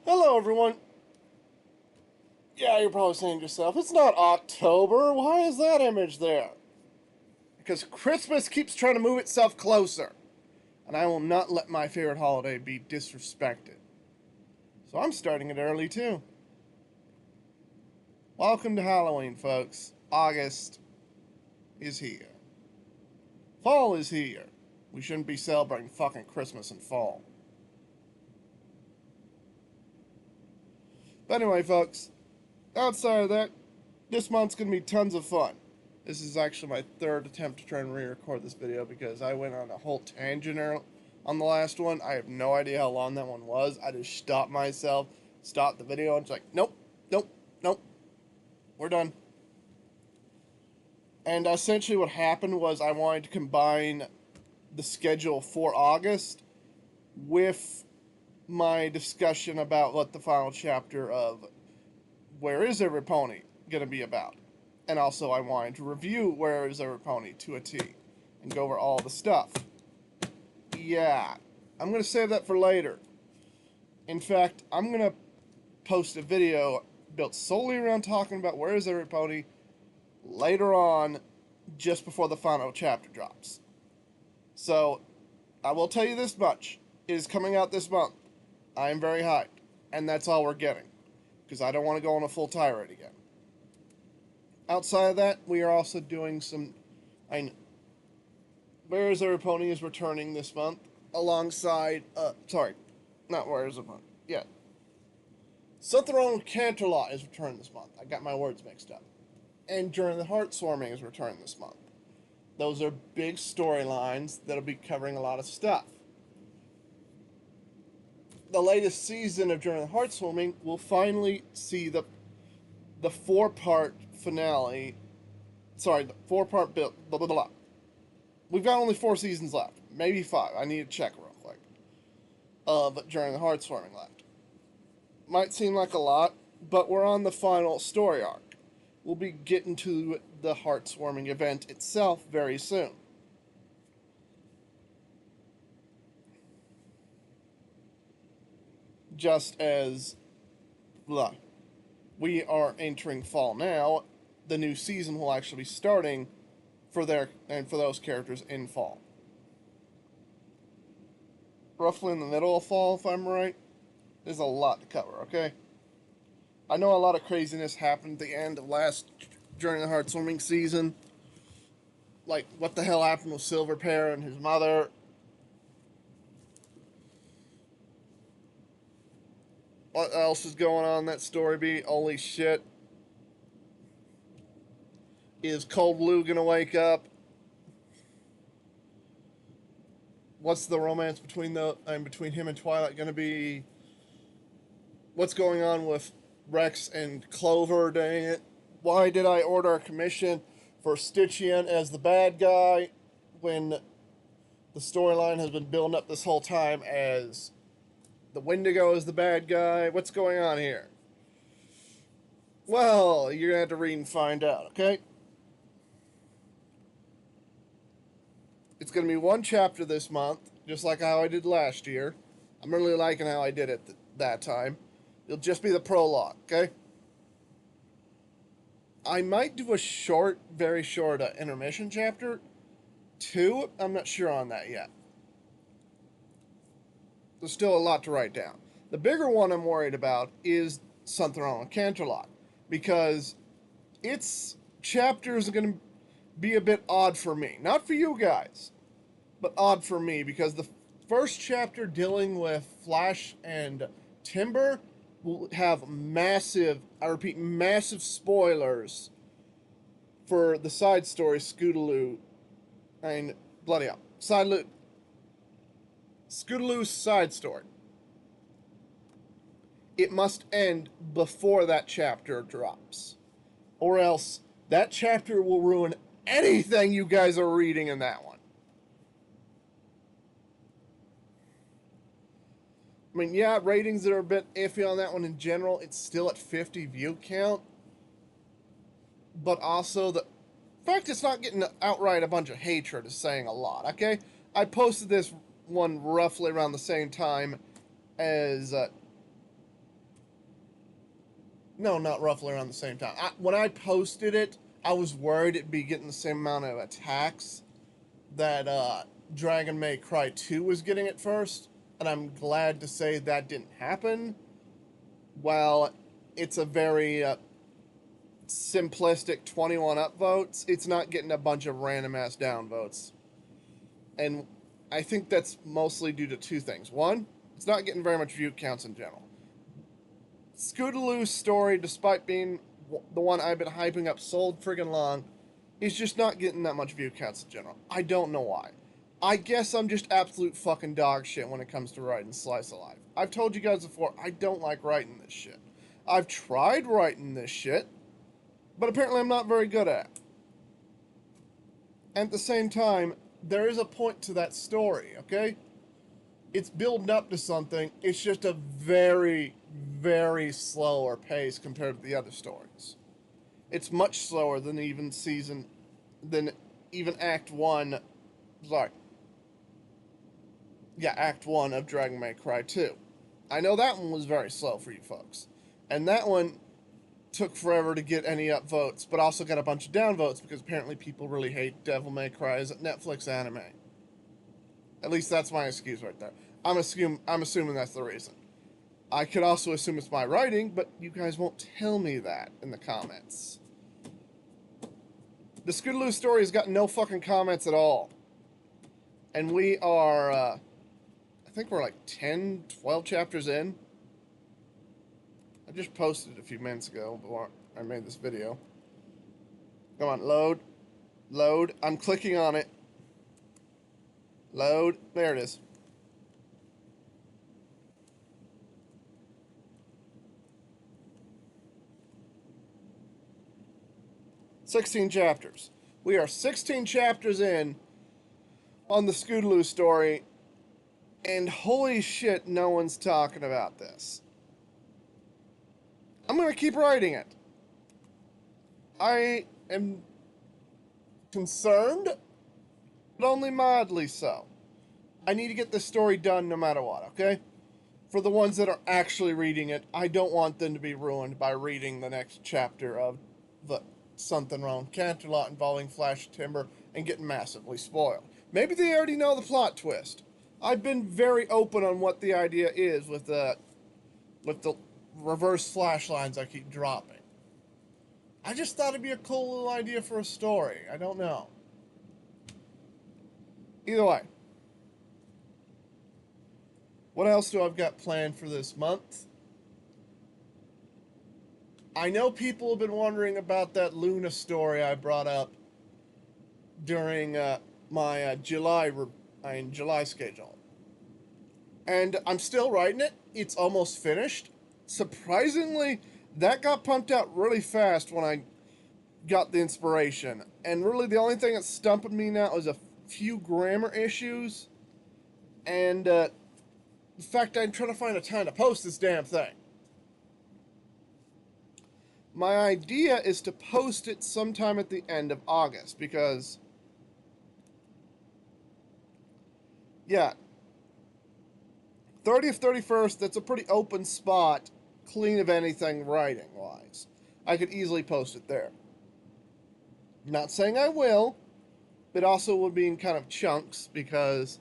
Hello, everyone. Yeah, you're probably saying to yourself, it's not October. Why is that image there? Because Christmas keeps trying to move itself closer. And I will not let my favorite holiday be disrespected. So I'm starting it early, too. Welcome to Halloween, folks. August is here. Fall is here. We shouldn't be celebrating fucking Christmas in fall. But anyway, folks, outside of that, this month's going to be tons of fun. This is actually my third attempt to try and re-record this video because I went on a whole tangent on the last one. I have no idea how long that one was. I just stopped myself, stopped the video, and it's like, nope, nope, nope, we're done. And essentially what happened was I wanted to combine the schedule for August with my discussion about what the final chapter of Where is Everypony going to be about. And also I wanted to review Where is Everypony to a T and go over all the stuff. Yeah, I'm going to save that for later. In fact, I'm going to post a video built solely around talking about Where is Everypony later on, just before the final chapter drops. So, I will tell you this much. It is coming out this month. I am very hyped. And that's all we're getting. Because I don't want to go on a full tirade again. Outside of that, we are also doing some... Where is Everypony is returning this month. Alongside... sorry. Not Where is Everypony. Yeah. Something Wrong with Canterlot is returning this month. I got my words mixed up. And During the Heartswarming is returning this month. Those are big storylines that'll be covering a lot of stuff. The latest season of During the Heartswarming will finally see the 4-part finale. Sorry, the 4-part build. Blah, blah, blah. We've got only 4 seasons left. Maybe 5. I need to check real quick. Of During the Heartswarming left. Might seem like a lot, but we're on the final story arc. We'll be getting to the Heartswarming event itself very soon. Just as we are entering fall now, the new season will actually be starting for those characters in fall. Roughly in the middle of fall, if I'm right. There's a lot to cover, okay? I know a lot of craziness happened at the end of during the Heartswarming season. Like, what the hell happened with Silverpear and his mother? What else is going on in that story beat? Holy shit. Is Cold Lou gonna wake up? What's the romance between him and Twilight gonna be? What's going on with Rex and Clover? Dang it. Why did I order a commission for Stitchian as the bad guy when the storyline has been building up this whole time as the Wendigo is the bad guy? What's going on here? Well, you're going to have to read and find out, okay? It's going to be 1 chapter this month, just like how I did last year. I'm really liking how I did it that time. It'll just be the prologue, okay? I might do a short, very short intermission chapter 2. I'm not sure on that yet. There's still a lot to write down. The bigger one I'm worried about is Something Wrong with Canterlot, because its chapters are going to be a bit odd for me. Not for you guys, but odd for me, because the first chapter dealing with Flash and Timber will have massive, I repeat, massive spoilers for the side story, Scootaloo. Bloody hell. Scootaloo's side story. It must end before that chapter drops. Or else that chapter will ruin anything you guys are reading in that one. I mean, yeah, ratings are a bit iffy on that one in general. It's still at 50 view count. But also, the fact it's not getting outright a bunch of hatred is saying a lot, okay? I posted this one roughly around the same time as No, not roughly around the same time. When I posted it, I was worried it'd be getting the same amount of attacks that Dragon May Cry 2 was getting at first, and I'm glad to say that didn't happen. While it's a very simplistic 21 upvotes, it's not getting a bunch of random ass downvotes. And I think that's mostly due to two things. One, it's not getting very much view counts in general. Scootaloo's story, despite being the one I've been hyping up so friggin' long, is just not getting that much view counts in general. I don't know why. I guess I'm just absolute fucking dog shit when it comes to writing Slice of Life. I've told you guys before, I don't like writing this shit. I've tried writing this shit, but apparently I'm not very good at it. At the same time, there is a point to that story, okay? It's building up to something. It's just a very, very slower pace compared to the other stories. It's much slower than even Act 1, Act 1 of Dragon May Cry 2. I know that one was very slow for you folks. And that one took forever to get any upvotes, but also got a bunch of downvotes because apparently people really hate Devil May Cry as a Netflix anime. At least that's my excuse right there. I'm assuming that's the reason. I could also assume it's my writing, but you guys won't tell me that in the comments. The Scootaloo story has got no fucking comments at all. And we are, I think we're like 10, 12 chapters in. I just posted it a few minutes ago before I made this video. Come on, load. Load. I'm clicking on it. Load. There it is. "16 chapters. We are 16 chapters in on the Scootaloo story, and holy shit, no one's talking about this. I'm going to keep writing it. I am concerned, but only mildly so. I need to get this story done no matter what, okay? For the ones that are actually reading it, I don't want them to be ruined by reading the next chapter of the Something Wrong Canterlot involving Flash Timber and getting massively spoiled. Maybe they already know the plot twist. I've been very open on what the idea is with the reverse flash lines I keep dropping. I just thought it'd be a cool little idea for a story. I don't know. Either way. What else do I've got planned for this month? I know people have been wondering about that Luna story I brought up during my July schedule. And I'm still writing it. It's almost finished. Surprisingly, that got pumped out really fast when I got the inspiration. And really the only thing that's stumping me now is a few grammar issues and the fact I'm trying to find a time to post this damn thing. My idea is to post it sometime at the end of August because, yeah, 30th, 31st, that's a pretty open spot, clean of anything writing-wise. I could easily post it there. Not saying I will, but also would be in kind of chunks because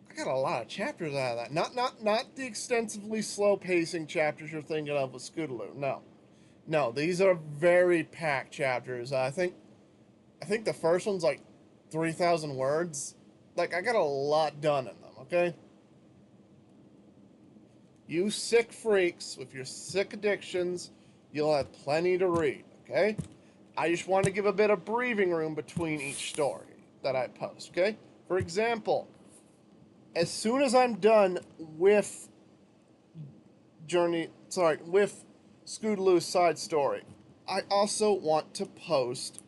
I got a lot of chapters out of that. Not the extensively slow-pacing chapters you're thinking of with Scootaloo, no. No, these are very packed chapters. I think the first one's like 3,000 words. Like, I got a lot done in them, okay? You sick freaks with your sick addictions, you'll have plenty to read, okay? I just want to give a bit of breathing room between each story that I post, okay? For example, as soon as I'm done with Scootaloo's side story, I also want to post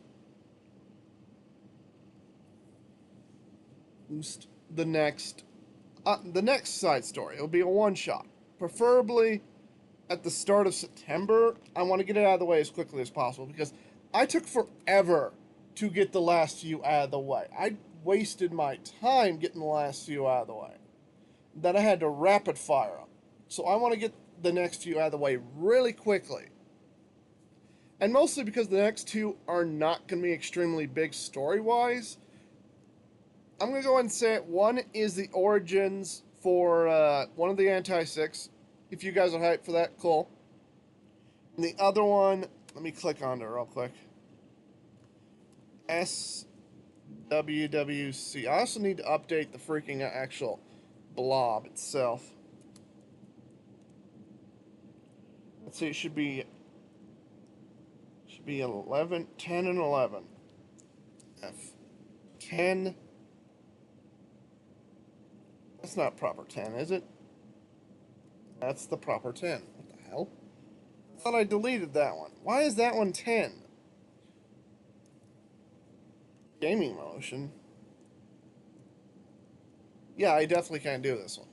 the next side story. It'll be a one-shot. Preferably at the start of September. I want to get it out of the way as quickly as possible because I took forever to get the last few out of the way. I wasted my time getting the last few out of the way. Then I had to rapid fire them. So I want to get the next few out of the way really quickly. And mostly because the next two are not going to be extremely big story-wise. I'm going to go ahead and say it. One is the origins for one of the Anti-Six. If you guys are hyped for that, cool. And the other one, let me click on it real quick. SWWC. I also need to update the freaking actual blob itself. Let's see, it should be 11, 10, and 11. F. 10. That's not proper 10, is it? That's the proper 10. What the hell? I thought I deleted that one. Why is that one 10? Gaming motion. Yeah, I definitely can't do this one.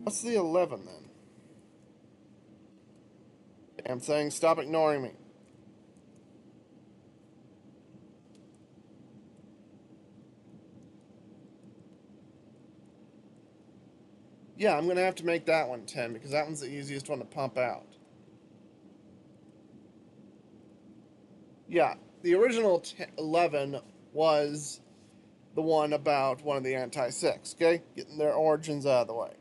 What's the 11 then? Damn thing, stop ignoring me. Yeah, I'm going to have to make that one 10 because that one's the easiest one to pump out. Yeah, the original 11 was the one about one of the Anti-Six, okay? Getting their origins out of the way.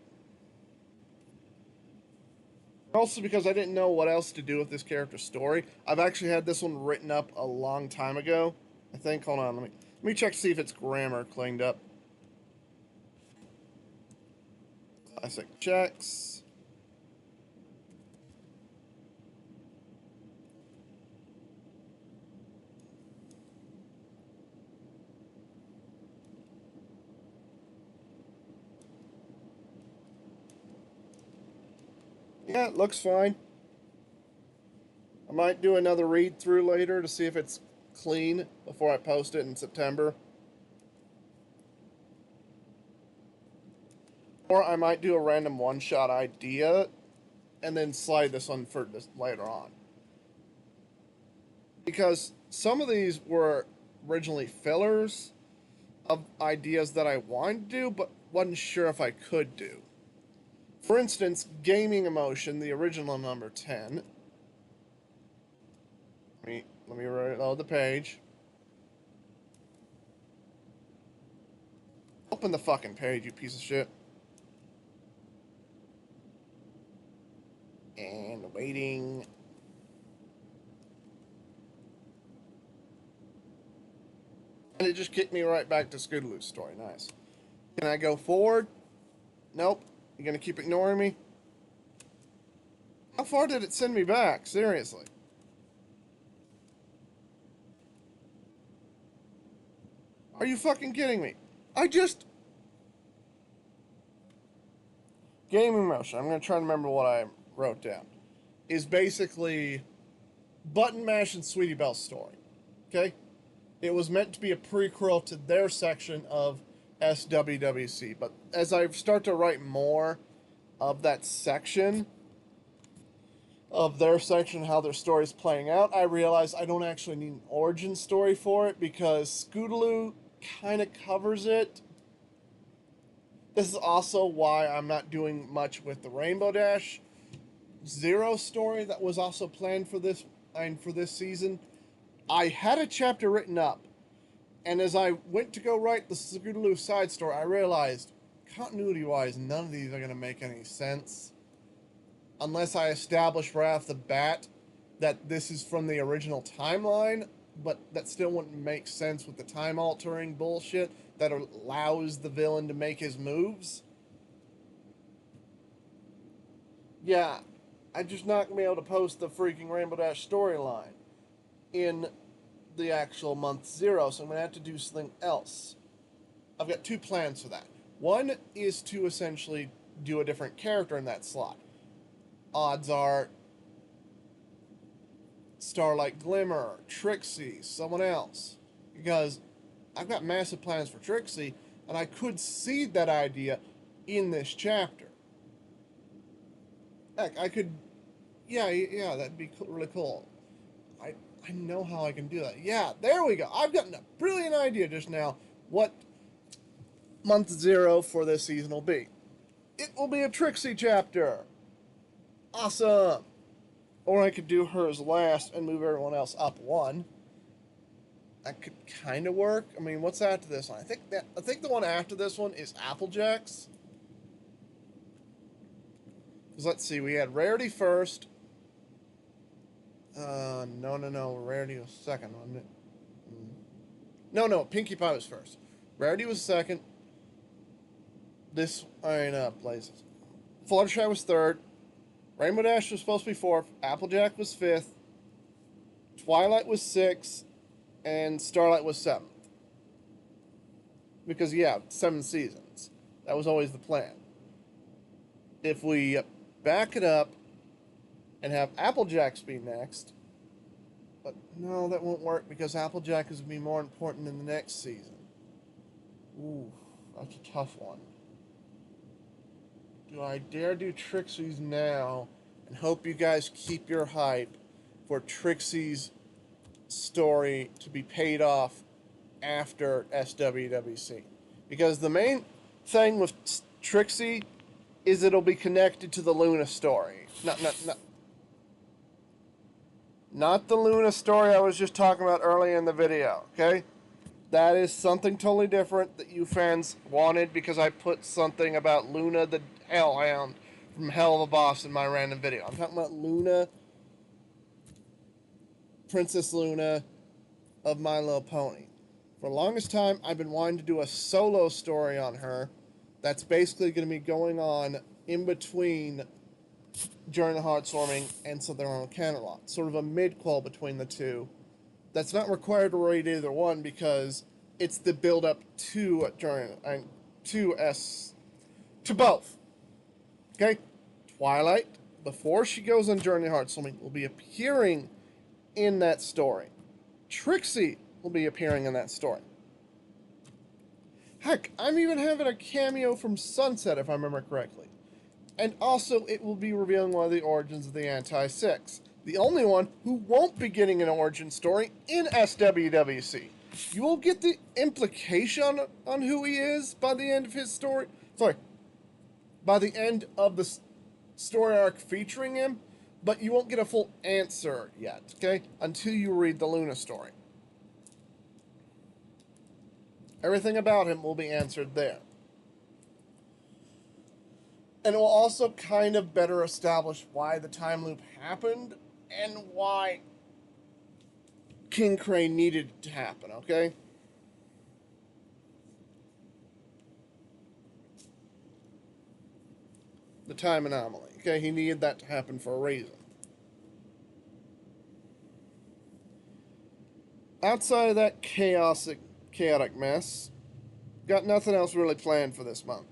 Also because I didn't know what else to do with this character's story. I've actually had this one written up a long time ago. I think, hold on, let me check to see if it's grammar cleaned up. Classic checks. Yeah, it looks fine. I might do another read through later to see if it's clean before I post it in September. Or I might do a random one-shot idea and then slide this one for this later on. Because some of these were originally fillers of ideas that I wanted to do, but wasn't sure if I could do. For instance, gaming emotion, the original number 10. Let me reload the page. Open the fucking page, you piece of shit. And waiting. And it just kicked me right back to Scootaloo's story. Nice. Can I go forward? Nope. You gonna keep ignoring me? How far did it send me back? Seriously. Are you fucking kidding me? Gaming motion, I'm gonna try and remember what I wrote down. Is basically Button Mash and Sweetie Belle's story. Okay? It was meant to be a prequel to their section of SWWC, but as I start to write more of that section, of their section, how their story is playing out, I realize I don't actually need an origin story for it because Scootaloo kind of covers it. This is also why I'm not doing much with the Rainbow Dash Zero story that was also planned for this season. I had a chapter written up, and as I went to go write the Scootaloo side story, I realized, continuity-wise, none of these are going to make any sense unless I establish right off the bat that this is from the original timeline, but that still wouldn't make sense with the time-altering bullshit that allows the villain to make his moves. Yeah, I'm just not going to be able to post the freaking Rainbow Dash storyline in the actual month 0, so I'm going to have to do something else. I've got two plans for that. One is to essentially do a different character in that slot. Odds are Starlight Glimmer, Trixie, someone else. Because I've got massive plans for Trixie, and I could seed that idea in this chapter. Heck, I could... Yeah, that'd be really cool. I know how I can do that. Yeah, there we go. I've gotten a brilliant idea just now. What month 0 for this season will be. It will be a Trixie chapter. Awesome. Or I could do hers last and move everyone else up 1. That could kind of work. I mean, what's after this one? I think the one after this one is Applejack's. Because let's see, we had Rarity first. No. Rarity was second, wasn't it? No. Pinkie Pie was first. Rarity was second. Blazes. Fluttershy was third. Rainbow Dash was supposed to be fourth. Applejack was fifth. Twilight was sixth. And Starlight was 7th. Because, 7 seasons. That was always the plan. If we back it up and have Applejack's be next, but no, that won't work because Applejack is going to be more important in the next season. Ooh, that's a tough one. Do I dare do Trixie's now and hope you guys keep your hype for Trixie's story to be paid off after SWWC? Because the main thing with Trixie is it'll be connected to the Luna story. Not the Luna story I was just talking about earlier in the video, okay? That is something totally different that you fans wanted because I put something about Luna the Hellhound from Hell of a Boss in my random video. I'm talking about Luna, Princess Luna of My Little Pony. For the longest time, I've been wanting to do a solo story on her that's basically going to be going on in between Journey to Heartswarming and Something Wrong with Canterlot. Sort of a mid-quel between the two. That's not required to read either one because it's the build-up to to both. Okay? Twilight, before she goes on Journey to Heartswarming, will be appearing in that story. Trixie will be appearing in that story. Heck, I'm even having a cameo from Sunset, if I remember correctly. And also, it will be revealing one of the origins of the Anti-6. The only one who won't be getting an origin story in SWWC. You will get the implication on who he is by the end of his story. Sorry. By the end of the story arc featuring him. But you won't get a full answer yet, okay? Until you read the Luna story. Everything about him will be answered there. And it will also kind of better establish why the time loop happened and why King Crane needed it to happen, okay? The time anomaly, okay? He needed that to happen for a reason. Outside of that chaotic mess, got nothing else really planned for this month.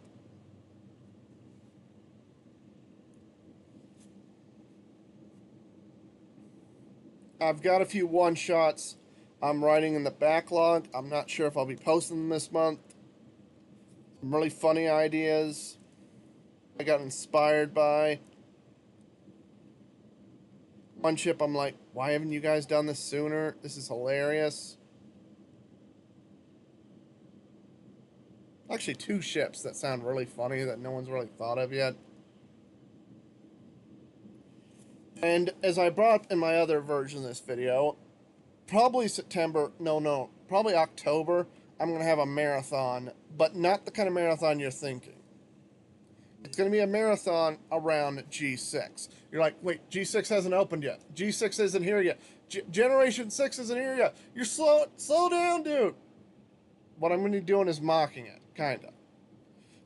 I've got a few one-shots I'm writing in the backlog. I'm not sure if I'll be posting them this month. Some really funny ideas I got inspired by. One ship I'm like, why haven't you guys done this sooner? This is hilarious. Actually, 2 ships that sound really funny that no one's really thought of yet. And as I brought up in my other version of this video, probably probably October, I'm going to have a marathon, but not the kind of marathon you're thinking. It's going to be a marathon around G6. You're like, wait, G6 hasn't opened yet. G6 isn't here yet. Generation 6 isn't here yet. You're slow down, dude. What I'm going to be doing is mocking it, kind of.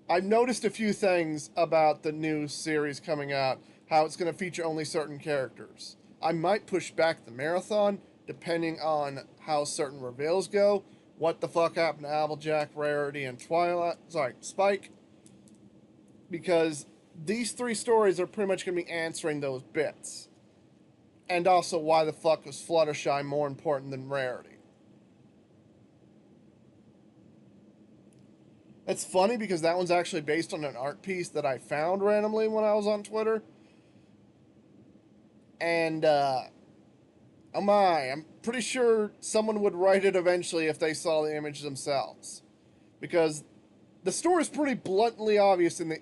I've noticed a few things about the new series coming out, how it's going to feature only certain characters. I might push back the marathon, depending on how certain reveals go. What the fuck happened to Applejack, Rarity, and Spike. Because these 3 stories are pretty much going to be answering those bits. And also, why the fuck was Fluttershy more important than Rarity? It's funny because that one's actually based on an art piece that I found randomly when I was on Twitter. And, I'm pretty sure someone would write it eventually if they saw the image themselves. Because The story is pretty bluntly obvious in the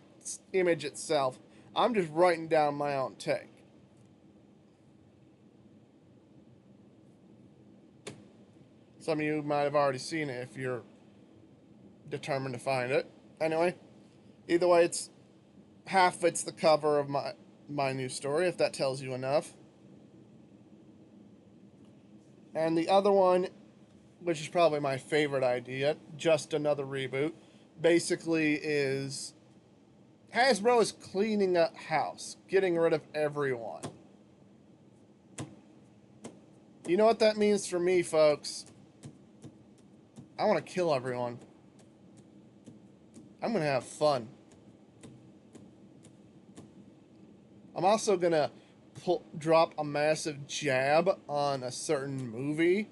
image itself. I'm just writing down my own take. Some of you might have already seen it if you're determined to find it. Anyway, either way, it's half it's the cover of my new story, if that tells you enough. And the other one, which is probably my favorite idea, just another reboot, basically is Hasbro is cleaning up house, getting rid of everyone. You know what that means for me, folks? I want to kill everyone. I'm going to have fun. I'm also going to drop a massive jab on a certain movie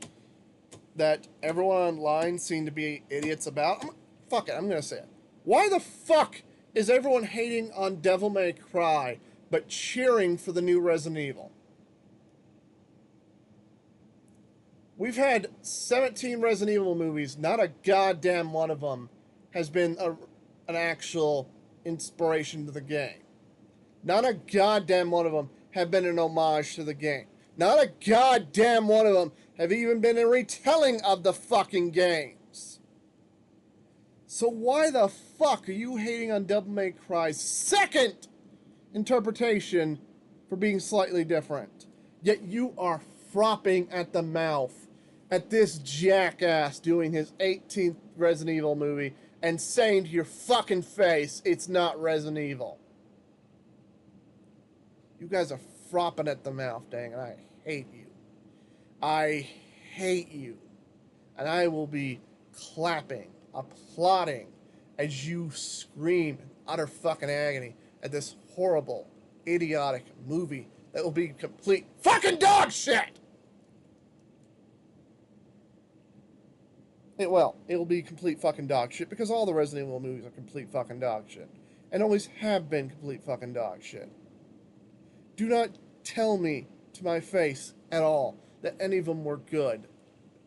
that everyone online seemed to be idiots about. Fuck it, I'm going to say it. Why the fuck is everyone hating on Devil May Cry but cheering for the new Resident Evil? We've had 17 Resident Evil movies. Not a goddamn one of them has been an actual inspiration to the game. Not a goddamn one of them have been an homage to the game. Not a goddamn one of them have even been a retelling of the fucking games. So why the fuck are you hating on Devil May Cry's second interpretation for being slightly different? Yet you are frothing at the mouth at this jackass doing his 18th Resident Evil movie and saying to your fucking face, it's not Resident Evil. You guys are frothing at the mouth, dang, and I hate you. I hate you. And I will be clapping, applauding, as you scream in utter fucking agony at this horrible, idiotic movie that will be complete fucking dog shit! It will be complete fucking dog shit because all the Resident Evil movies are complete fucking dog shit. And always have been complete fucking dog shit. Do not tell me to my face at all that any of them were good,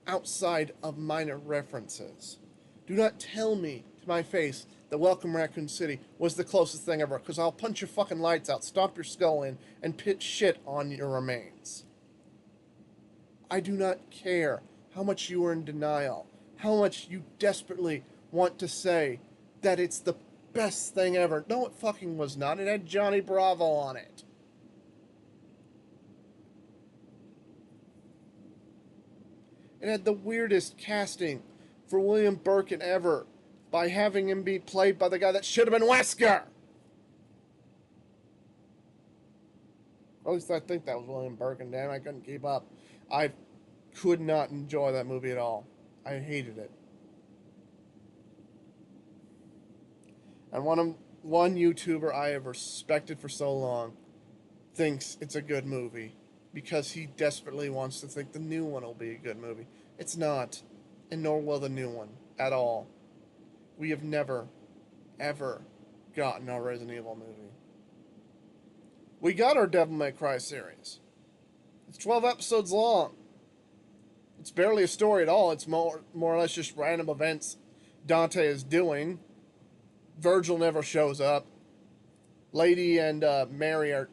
outside of minor references. Do not tell me to my face that Welcome Raccoon City was the closest thing ever, because I'll punch your fucking lights out, stomp your skull in, and pit shit on your remains. I do not care how much you are in denial, how much you desperately want to say that it's the best thing ever. No, it fucking was not. It had Johnny Bravo on it. It had the weirdest casting for William Birkin ever by having him be played by the guy that should have been Wesker. Or at least I think that was William Birkin. Damn, I couldn't keep up. I could not enjoy that movie at all. I hated it. And one YouTuber I have respected for so long thinks it's a good movie because he desperately wants to think the new one will be a good movie. It's not, and nor will the new one at all. We have never, ever gotten our Resident Evil movie. We got our Devil May Cry series. It's 12 episodes long. It's barely a story at all. It's more or less just random events Dante is doing. Virgil never shows up. Lady and Mary are...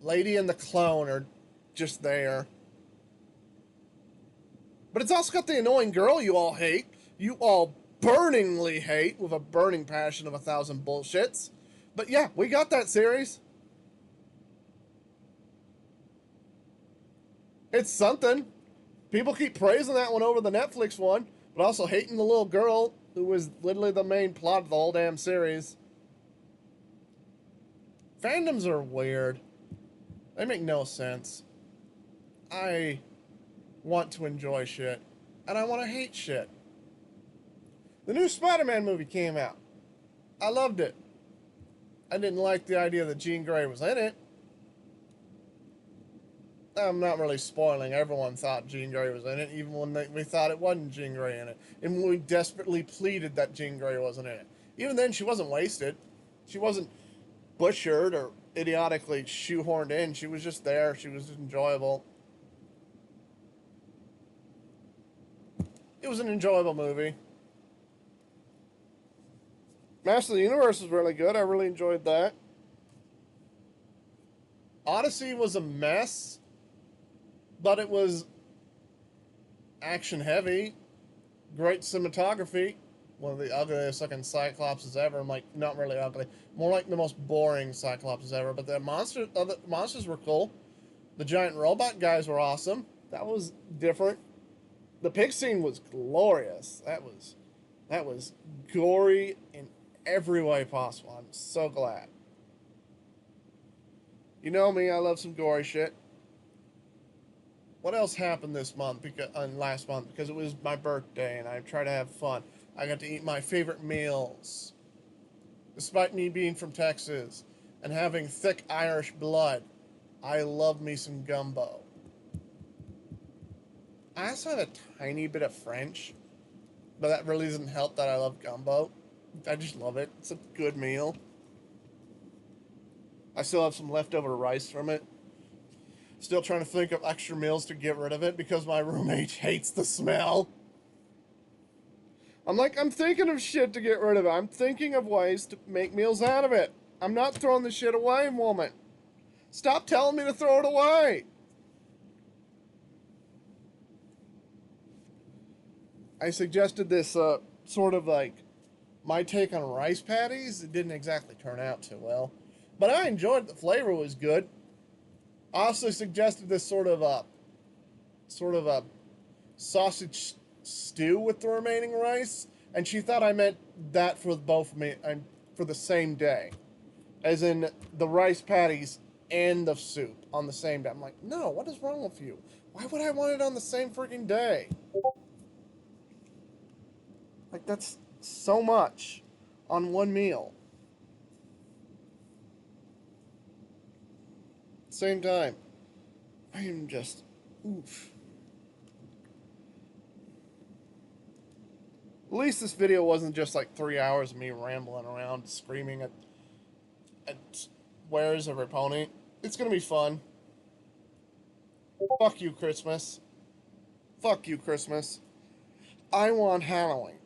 Lady and the clone are just there. But it's also got the annoying girl you all hate. You all burningly hate with a burning passion of 1,000 bullshits. But yeah, we got that series. It's something. People keep praising that one over the Netflix one, but also hating the little girl who was literally the main plot of the whole damn series. Fandoms are weird. They make no sense. I want to enjoy shit, and I want to hate shit. The new Spider-Man movie came out. I loved it. I didn't like the idea that Jean Grey was in it. I'm not really spoiling. Everyone thought Jean Grey was in it, even when we thought it wasn't Jean Grey in it. And we desperately pleaded that Jean Grey wasn't in it. Even then, she wasn't wasted. She wasn't butchered or idiotically shoehorned in. She was just there. She was just enjoyable. It was an enjoyable movie. Master of the Universe was really good. I really enjoyed that. Odyssey was a mess, but it was action heavy. Great cinematography. One of the ugliest looking Cyclopses ever. I'm like, not really ugly. More like the most boring Cyclopses ever. But the monsters were cool. The giant robot guys were awesome. That was different. The pig scene was glorious. That was gory in every way possible. I'm so glad. You know me, I love some gory shit. What else happened this month? Last month, because it was my birthday and I try to have fun. I got to eat my favorite meals. Despite me being from Texas and having thick Irish blood, I love me some gumbo. I also have a tiny bit of French, but that really doesn't help that I love gumbo. I just love it. It's a good meal. I still have some leftover rice from it. Still trying to think of extra meals to get rid of it because my roommate hates the smell. I'm thinking of shit to get rid of it. I'm thinking of ways to make meals out of it. I'm not throwing the shit away, woman. Stop telling me to throw it away. I suggested this sort of like my take on rice patties. It didn't exactly turn out too well. But I enjoyed it. The flavor was good. I also suggested this sort of a sausage stew with the remaining rice, and she thought I meant that for both me and for the same day, as in the rice patties and the soup on the same day. I'm like, no, what is wrong with you? Why would I want it on the same freaking day? Like, that's so much on one meal. Same time, I am just, oof. At least this video wasn't just like 3 hours of me rambling around screaming at where's Everypony. It's gonna be fun. Fuck you, Christmas. Fuck you, Christmas. I want Halloween.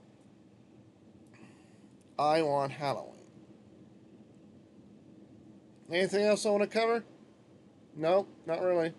I want Halloween. Anything else I want to cover? No, not really.